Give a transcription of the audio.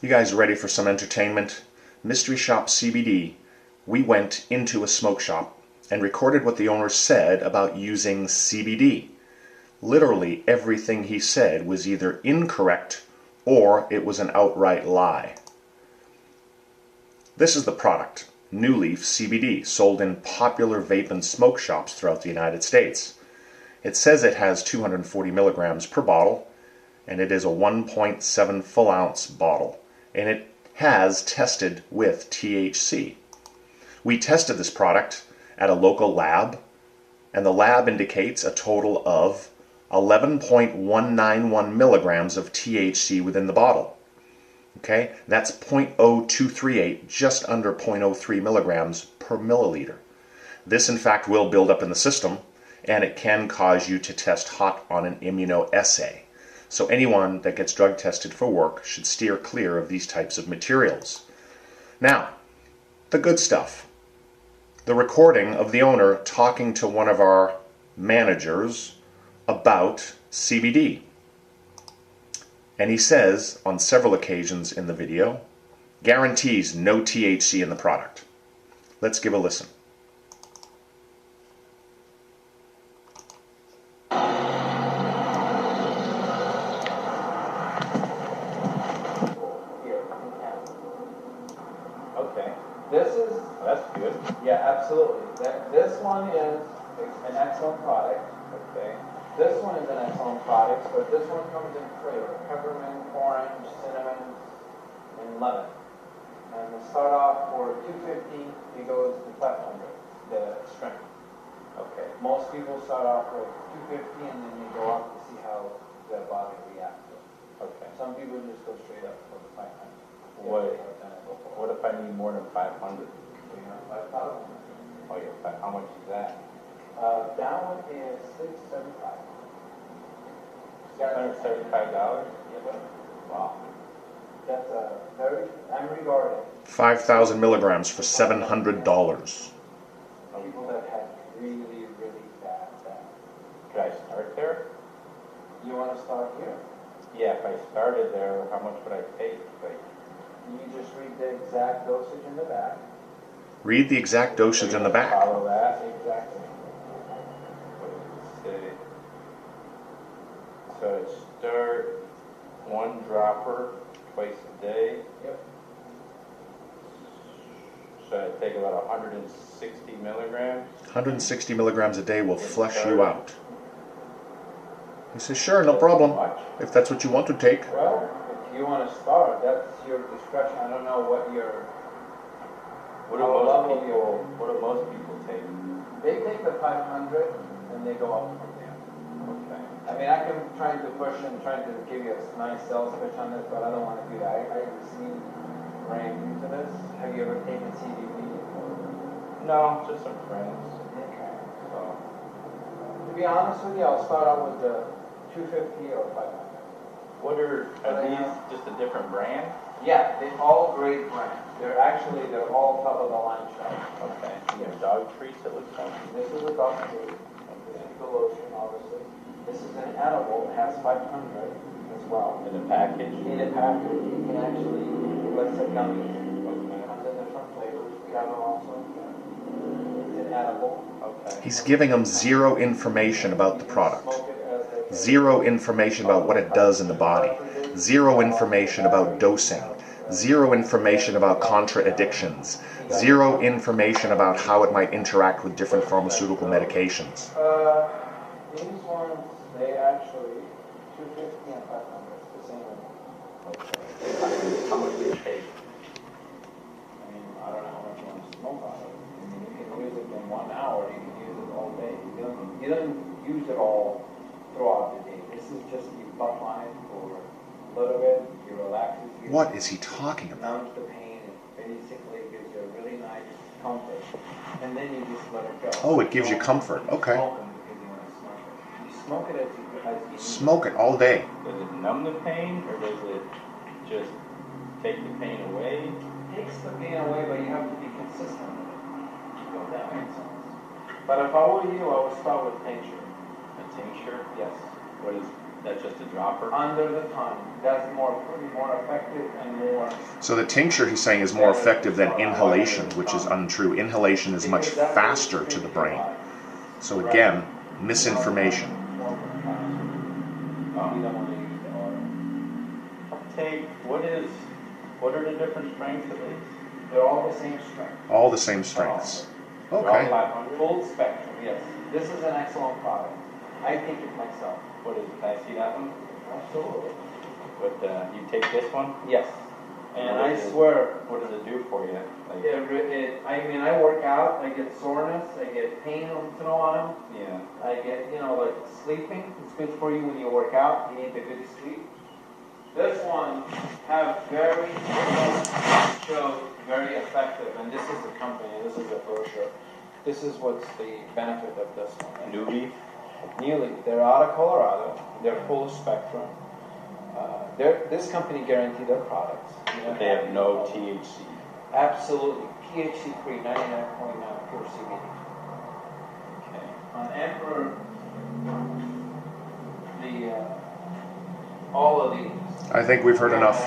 You guys ready for some entertainment? Mystery Shop CBD. We went into a smoke shop and recorded what the owner said about using CBD. Literally everything he said was either incorrect or it was an outright lie. This is the product, New Leaf CBD, sold in popular vape and smoke shops throughout the United States. It says it has 240 milligrams per bottle, and it is a 1.7 full ounce bottle, and it has tested with THC. We tested this product at a local lab, and the lab indicates a total of 11.191 milligrams of THC within the bottle. Okay, that's 0.0238, just under 0.03 milligrams per milliliter. This in fact will build up in the system, and it can cause you to test hot on an immunoassay. So anyone that gets drug tested for work should steer clear of these types of materials. Now, the good stuff. The recording of the owner talking to one of our managers about CBD. And he says on several occasions in the video, guarantees no THC in the product. Let's give a listen. Okay, this is, that's good. Yeah, absolutely. This one is an excellent product. Okay, this one is an excellent product, but this one comes in flavor: peppermint, orange, cinnamon, and lemon. And we start off for $250. It goes to $500. The strength. Okay, most people start off with $250, and then you go up to see how their body reacts. Okay, some people just go straight up for the $500. What if I need more than 500? We have 5,000. Oh yeah, how much is that? That one is $675. $675? Yeah, Wow. that's a very, I'm regarded 5,000 milligrams for $700. people that have really, really bad. Could I start there? You want to start here? Yeah, if I started there, how much would I take? Like, You just read the exact dosage in the back. Read the exact dosage in the back. follow that? Exactly. What does it say? So it start 1 dropper twice a day. Yep. So I take about 160 milligrams. 160 milligrams a day will flush you out. He says, sure, no problem, if that's what you want to take. Well, if you want to start, that's your discretion. I don't know what your What do most people take? They take the 500 and they go up from there. Okay. I mean, I can try to push and try to give you a nice sales pitch on this, but I don't want to do that. I see brand new to this. Have you ever taken CBD? No, just some friends. Okay. So, To be honest with you, I'll start out with the 250 or 500. are these just a different brand? Yeah, they're all great brands. They're all top of the line stuff. Okay. You have dog treats, it looks like. This is a dog food. This is the lotion, obviously. This is an edible. It has 500 as well. In a package. In a package, you can actually, let's say gummies. It comes in different flavors. We have them also. It's an edible. Okay. He's giving them zero information about the product. Smoke it as a Zero information about what it does in the body. Zero information about dosing. Zero information about contraaddictions. Zero information about how it might interact with different pharmaceutical medications. These ones, they actually 250 and 500, the same one. Okay. How much do you pay? I mean, I don't know how much you want to smoke on it. I mean, you can use it in 1 hour, you can use it all day. You don't use it all throughout the day. This is just you puff on it for a little bit, you relax it. What is he talking about? Numbs the pain, it basically gives you a really nice comfort. And then you just let it go. Oh, it gives you comfort. Okay. Smoke them because you want to smoke it. You smoke it as you Smoke it all day. Does it numb the pain, or does it just take the pain away? takes the pain away, but you have to be consistent with it. If that makes sense. But if I were you, I would start with tincture. A tincture? Yes. What is that? Just a dropper? Under the tongue. That's more effective and more So the tincture, he's saying, is more effective than inhalation, which is untrue. Inhalation is much faster to the brain. So again, misinformation. What are the different strengths of these? They're all the same strength. All the same strengths. They're all Okay. 500? Full spectrum, yes. This is an excellent product. I think it myself. What is it? Can I see that one? Absolutely. But you take this one? Yes. And I What does it- swear, What does it do for you? Like, I work out, I get soreness, I get pain once in a while. yeah. I get, like sleeping. It's good for you when you work out. You need a good sleep. This one have showed very effective, and this is the company. This is a brochure. This is what's the benefit of this one. New leaf? New Leaf. They're out of Colorado. They're full spectrum. This company guaranteed their products. But they have no THC. Absolutely. THC free, 99.9 pure CBD. Okay. On Emperor, all of these. I think we've heard enough.